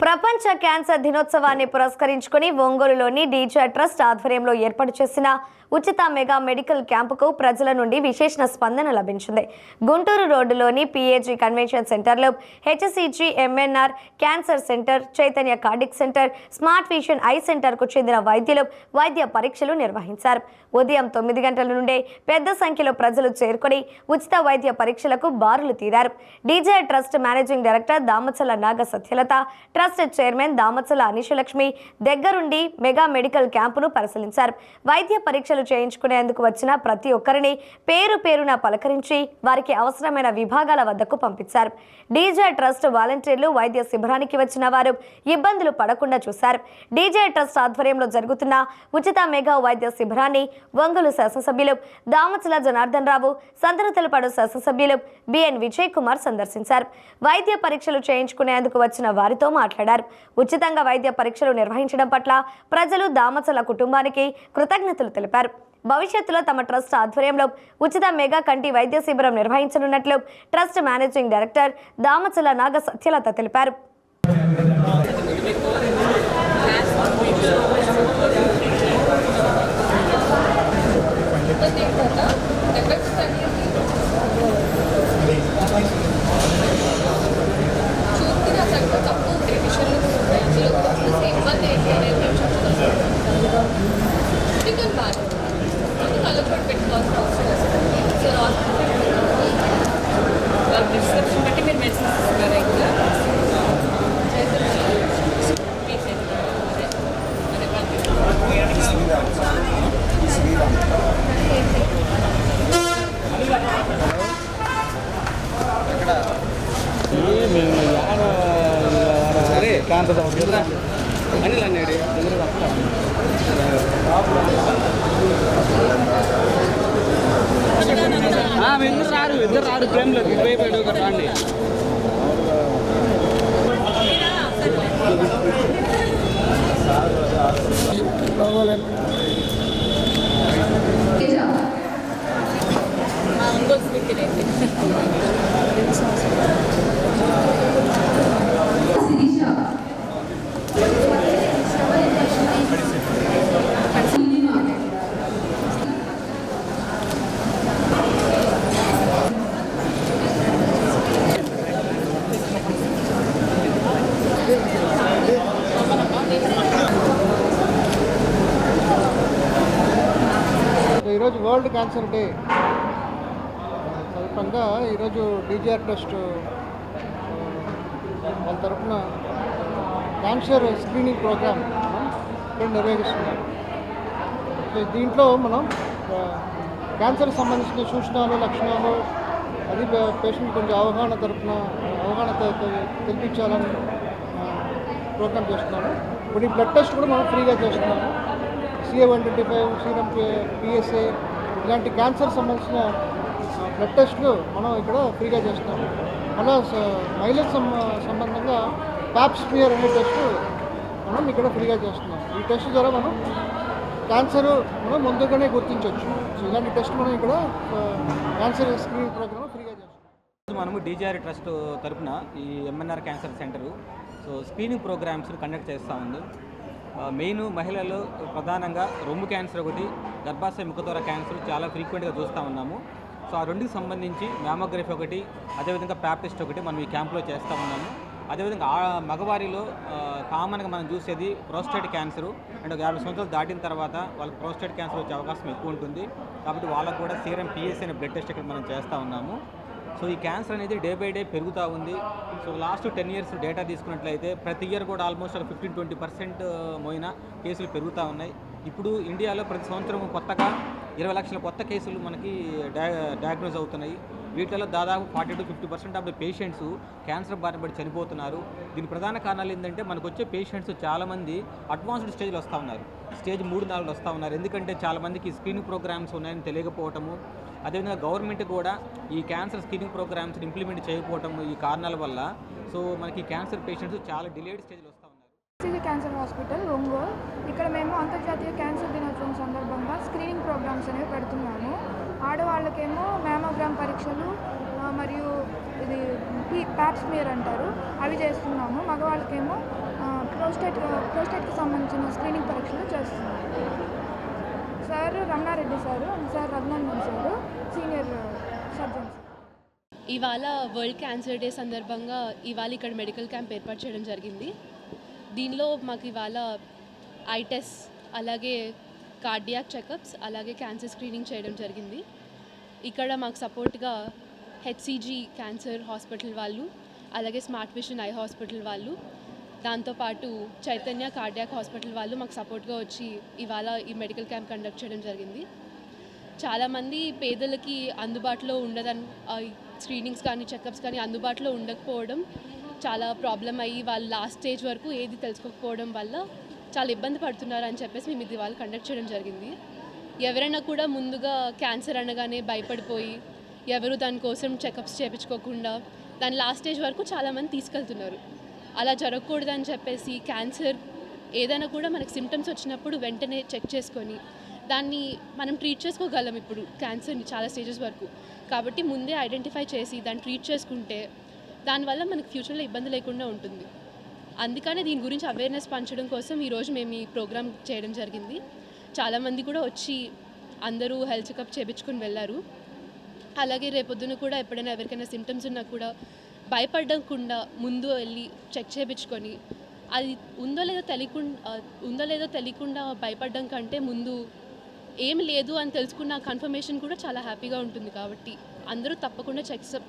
ప్రపంచ క్యాన్సర్ దినోత్సవాన్ని పురస్కరించుకుని ఒంగోలులోని డీజే ట్రస్ట్ ఆధ్వర్యంలో ఏర్పాటు చేసిన ఉచిత మెగా మెడికల్ క్యాంపుకు ప్రజల నుండి విశేష స్పందన లభించింది. గుంటూరు రోడ్డులోని పిఏజీ కన్వెన్షన్ సెంటర్లో HCG MNR cancer centre, Chaitanya cardiac centre, smart vision I సెంటర్కు చెందిన వైద్యులు వైద్య పరీక్షలు నిర్వహించారు. ఉదయం 9 గంటల నుండే పెద్ద సంఖ్యలో ప్రజలు చేరుకొని ఉచిత వైద్య పరీక్షలకు బారులు తీరారు. DJ trust managing director Damachala Naga Satyalatha, trust chairman Damachala Anishalakshmi దగ్గరుండి మెగా మెడికల్ క్యాంపును పరిశీలించారు. వైద్య పరీక్షలు చేయించుకునేందుకు వచ్చిన ప్రతి ఒక్కరిని పేరు పేరున పలకరించి వారికి అవసరమైన విభాగాల వద్దకు పంపించారు. డీజే ట్రస్ట్ వాలంటీర్లు వైద్య శిబిరానికి వచ్చిన వారు ఇబ్బందులు పడకుండా చూశారు. డీజే ట్రస్ట్ ఆధ్వర్యంలో జరుగుతున్న ఉచిత మెగా వైద్య శిబిరాన్ని ఒంగోలు శాసనసభ్యులు దామచల జనార్దన్ రావు, సంతనతలపాడు శాసనసభ్యులు బిఎన్ విజయ్ కుమార్ సందర్శించారు. వైద్య పరీక్షలు చేయించుకునేందుకు వచ్చిన వారితో మాట్లాడారు. ఉచితంగా వైద్య పరీక్షలు నిర్వహించడం పట్ల ప్రజలు దామచల కుటుంబానికి కృతజ్ఞతలు తెలిపారు. భవిష్యత్తులో తమ ట్రస్ట్ ఆధ్వర్యంలో ఉచిత మెగా కంటి వైద్య శిబిరం నిర్వహించనున్నట్లు trust managing director Damachala Naga Satyalatha తెలిపారు. ఇద్దరు రాడు ప్రేమలో ఇవ్వైపోయాడు కదా అండి. ఈరోజు వరల్డ్ క్యాన్సర్ డే సందర్భంగా ఈరోజు డీజీఆర్ ట్రస్ట్ వాళ్ళ తరఫున క్యాన్సర్ స్క్రీనింగ్ ప్రోగ్రామ్ ఇక్కడ నిర్వహిస్తున్నారు. సో దీంట్లో మనం క్యాన్సర్ సంబంధించిన సూచనలు, లక్షణాలు అది పేషెంట్ కొంచెం అవగాహన కల్పించాలని ప్రోగ్రామ్ చేస్తున్నాము. ఇప్పుడు ఈ బ్లడ్ టెస్ట్ కూడా మనం ఫ్రీగా చేస్తున్నాము. CA-125, సీరం PSA ఇలాంటి క్యాన్సర్ సంబంధించిన బ్లడ్ టెస్ట్లు మనం ఇక్కడ ఫ్రీగా చేస్తున్నాము. అలా మహిళలకు సంబంధంగా ప్యాప్స్మియర్ అనే టెస్ట్ మనం ఇక్కడ ఫ్రీగా చేస్తున్నాం. ఈ టెస్ట్ ద్వారా మనం క్యాన్సర్ మనం ముందుగానే గుర్తించవచ్చు. సో ఇలాంటి టెస్ట్ మనం ఇక్కడ క్యాన్సర్ స్క్రీనింగ్ ప్రోగ్రామ్ ఫ్రీగా చేస్తున్నాం. మనము డీజీఆర్ ట్రస్ట్ తరఫున ఈ MNR cancer centre screening programmes conduct చేస్తూ ఉంది. మెయిన్ మహిళలు ప్రధానంగా రొమ్ము క్యాన్సర్ ఒకటి, గర్భాశయ ముఖద్వార క్యాన్సర్ చాలా ఫ్రీక్వెంట్గా చూస్తూ ఉన్నాము. సో ఆ రెండుకి సంబంధించి మ్యామోగ్రఫీ ఒకటి, అదేవిధంగా ప్యాప్ టెస్ట్ ఒకటి మనం ఈ క్యాంప్లో చేస్తూ ఉన్నాము. అదేవిధంగా మగవారిలో కామన్గా మనం చూసేది ప్రోస్టేట్ క్యాన్సరు. అండ్ 50 సంవత్సరాలు దాటిన తర్వాత వాళ్ళకి ప్రోస్టేట్ క్యాన్సర్ వచ్చే అవకాశం ఎక్కువ ఉంటుంది. కాబట్టి వాళ్ళకు కూడా సీరం PSA అనే బ్లడ్ టెస్ట్ ఇక్కడ మనం చేస్తూ ఉన్నాము. సో ఈ క్యాన్సర్ అనేది డే బై డే పెరుగుతూ ఉంది. సో లాస్ట్ 10 years డేటా తీసుకున్నట్లయితే ప్రతి ఇయర్ కూడా ఆల్మోస్ట్ 15-20% మోయిన కేసులు పెరుగుతూ ఉన్నాయి. ఇప్పుడు ఇండియాలో ప్రతి సంవత్సరం కొత్తగా 20 లక్షల కొత్త కేసులు మనకి డయాగ్నోజ్ అవుతున్నాయి. వీటిలో దాదాపు 40-50% ఆఫ్ ద పేషెంట్స్ క్యాన్సర్ బారిన పడి చనిపోతున్నారు. దీని ప్రధాన కారణాలు ఏంటంటే మనకు వచ్చే పేషెంట్స్ చాలామంది అడ్వాన్స్డ్ స్టేజ్లో వస్తూ ఉన్నారు. స్టేజ్ 3-4 వస్తూ ఉన్నారు. ఎందుకంటే చాలామందికి స్క్రీనింగ్ ప్రోగ్రామ్స్ ఉన్నాయని తెలియకపోవటము, అదేవిధంగా గవర్నమెంట్ కూడా ఈ క్యాన్సర్ స్క్రీనింగ్ ప్రోగ్రామ్స్ని ఇంప్లిమెంట్ చేయకపోవటము ఈ కారణాల వల్ల సో మనకి క్యాన్సర్ పేషెంట్స్ చాలా డిలేడ్ స్టేజ్లో వస్తూ ఉన్నారు. Cancer hospital Ongole. ఇక్కడ మేము అంతర్జాతీయ క్యాన్సర్ దినోత్సవం సందర్భంగా స్క్రీనింగ్ ప్రోగ్రామ్స్ అనేవి పెడుతున్నాము. ఆడవాళ్ళకేమో మ్యామోగ్రామ్ పరీక్షలు మరియు ఇది ప్యాప్స్మియర్ అంటారు, అవి చేస్తున్నాము. మగవాళ్ళకేమో ప్రోస్టేట్కి సంబంధించిన స్క్రీనింగ్ పరీక్షలు చేస్తున్నారు. Sir Ramana Reddy sir and sir Raghunandan sir senior surgeons. ఇవాళ వరల్డ్ క్యాన్సర్ డే సందర్భంగా ఇవాళ ఇక్కడ మెడికల్ క్యాంప్ ఏర్పాటు చేయడం జరిగింది. దీనిలో మాకు ఇవాళ ఐ టెస్ట్, అలాగే కార్డియాక్ చెకప్స్, అలాగే క్యాన్సర్ స్క్రీనింగ్ చేయడం జరిగింది. ఇక్కడ మాకు సపోర్ట్గా హెచ్సిజీ క్యాన్సర్ హాస్పిటల్ వాళ్ళు, అలాగే స్మార్ట్ విషన్ ఐ హాస్పిటల్ వాళ్ళు, దాంతోపాటు చైతన్య కార్డియాక్ హాస్పిటల్ వాళ్ళు మాకు సపోర్ట్గా వచ్చి ఇవాళ ఈ మెడికల్ క్యాంప్ కండక్ట్ చేయడం జరిగింది. చాలామంది పేదలకి అందుబాటులో ఉండదని స్క్రీనింగ్స్ కానీ చెకప్స్ కానీ అందుబాటులో ఉండకపోవడం చాలా ప్రాబ్లం అయ్యి వాళ్ళు లాస్ట్ స్టేజ్ వరకు ఏది తెలుసుకోకపోవడం వల్ల చాలా ఇబ్బంది పడుతున్నారు అని చెప్పేసి మేము ఇది వాళ్ళు కండక్ట్ చేయడం జరిగింది. ఎవరైనా కూడా ముందుగా క్యాన్సర్ అనగానే భయపడిపోయి ఎవరు దానికోసం చెకప్స్ చేయించుకోకుండా దాని లాస్ట్ స్టేజ్ వరకు చాలామంది తీసుకెళ్తున్నారు. అలా జరగకూడదని చెప్పేసి క్యాన్సర్ ఏదైనా కూడా మనకు సిమ్టమ్స్ వచ్చినప్పుడు వెంటనే చెక్ చేసుకొని దాన్ని మనం ట్రీట్ చేసుకోగలం ఇప్పుడు క్యాన్సర్ని చాలా స్టేజెస్ వరకు. కాబట్టి ముందే ఐడెంటిఫై చేసి దాన్ని ట్రీట్ చేసుకుంటే దానివల్ల మనకు ఫ్యూచర్లో ఇబ్బంది లేకుండా ఉంటుంది. అందుకనే దీని గురించి అవేర్నెస్ పంచడం కోసం ఈరోజు మేము ఈ ప్రోగ్రామ్ చేయడం జరిగింది. చాలామంది కూడా వచ్చి అందరూ హెల్త్ చెకప్ చేయించుకొని వెళ్ళారు. అలాగే రేపొద్దున కూడా ఎప్పుడైనా ఎవరికైనా సిమ్టమ్స్ ఉన్నా కూడా భయపడకుండా ముందు వెళ్ళి చెక్ చేయించుకొని అది ఉందో లేదో తెలియకుండా భయపడడం కంటే ముందు ఏమి లేదు అని తెలుసుకున్న కన్ఫర్మేషన్ కూడా చాలా హ్యాపీగా ఉంటుంది. కాబట్టి అందరూ తప్పకుండా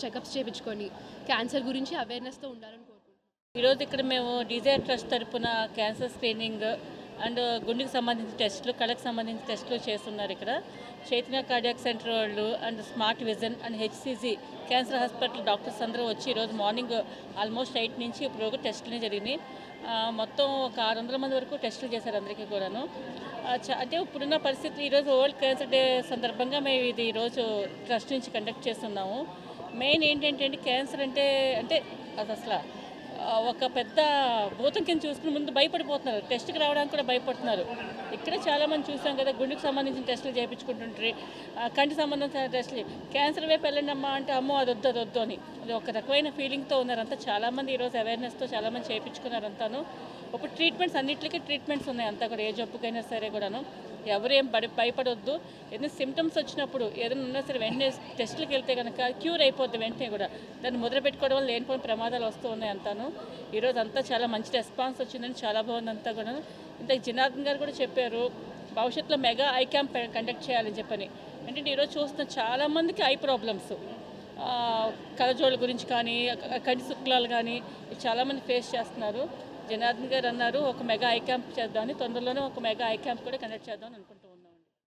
చెకప్స్ చేయించుకొని క్యాన్సర్ గురించి అవేర్నెస్తో ఉండాలని కోరుకుంటున్నాను. ఈరోజు ఇక్కడ మేము డిజైర్ ట్రస్ట్ తరపున క్యాన్సర్ స్క్రీనింగ్ అండ్ గుండెకి సంబంధించిన టెస్టులు, కళ్ళకి సంబంధించిన టెస్టులు చేస్తున్నారు. ఇక్కడ చైతన్య కార్డియాక్ సెంటర్ వాళ్ళు and smart vision and HCG cancer hospital doctors అందరూ వచ్చి ఈరోజు మార్నింగ్ ఆల్మోస్ట్ 8 నుంచి ఇప్పుడు టెస్టులు జరిగినాయి. మొత్తం ఒక 600 మంది వరకు టెస్టులు చేశారు అందరికీ కూడాను. అంటే ఇప్పుడున్న పరిస్థితి ఈరోజు వరల్డ్ క్యాన్సర్ డే సందర్భంగా మేము ఇది ఈరోజు ట్రస్ట్ నుంచి కండక్ట్ చేస్తున్నాము. మెయిన్ ఏంటంటే క్యాన్సర్ అంటే అది అసలు ఒక పెద్ద భూతం కింద చూసుకుని ముందు భయపడిపోతున్నారు, టెస్ట్కి రావడానికి కూడా భయపడుతున్నారు. ఇక్కడ చాలామంది చూసాం కదా, గుండెకి సంబంధించిన టెస్టులు చేయించుకుంటుంటారు, కంటి సంబంధించిన టెస్టులు. క్యాన్సర్ వైపు వెళ్ళండి అమ్మా అంటే అమ్మో అది వద్దు అని అది ఒక రకమైన ఫీలింగ్తో ఉన్నారంతా. చాలామంది ఈరోజు అవేర్నెస్తో చాలామంది చేయించుకున్నారంతాను. ఇప్పుడు ట్రీట్మెంట్స్ అన్నింటికి ట్రీట్మెంట్స్ ఉన్నాయి అంతా కూడా, ఏ జబ్బుకైనా సరే కూడాను. ఎవరేం భయపడొద్దు. ఏదైనా సిమ్టమ్స్ వచ్చినప్పుడు ఏదైనా ఉన్నా సరే వెంటనే టెస్టులకు వెళ్తే కనుక క్యూర్ అయిపోద్ది వెంటనే కూడా. దాన్ని మొదలు పెట్టుకోవడం వల్ల లేనిపోయిన ప్రమాదాలు వస్తూ ఉన్నాయి అంతాను. ఈరోజు అంతా చాలా మంచి రెస్పాన్స్ వచ్చిందని, చాలా బాగుంది అంతా కూడా. ఇంత జనార్దన్ గారు కూడా చెప్పారు భవిష్యత్తులో మెగా ఐ క్యాంప్ కండక్ట్ చేయాలని చెప్పని. అంటే ఈరోజు చూస్తున్న చాలామందికి ఐ ప్రాబ్లమ్స్, కళ్ళజోళ్ళ గురించి కానీ కంటి శుక్లాలు కానీ చాలామంది ఫేస్ చేస్తున్నారు. జనార్దన్ గారు అన్నారు ఒక మెగా ఐ క్యాంప్ చేద్దామని, తొందరలోనే ఒక మెగా ఐ క్యాంప్ కూడా కండక్ట్ చేద్దామని అనుకుంటున్నాను.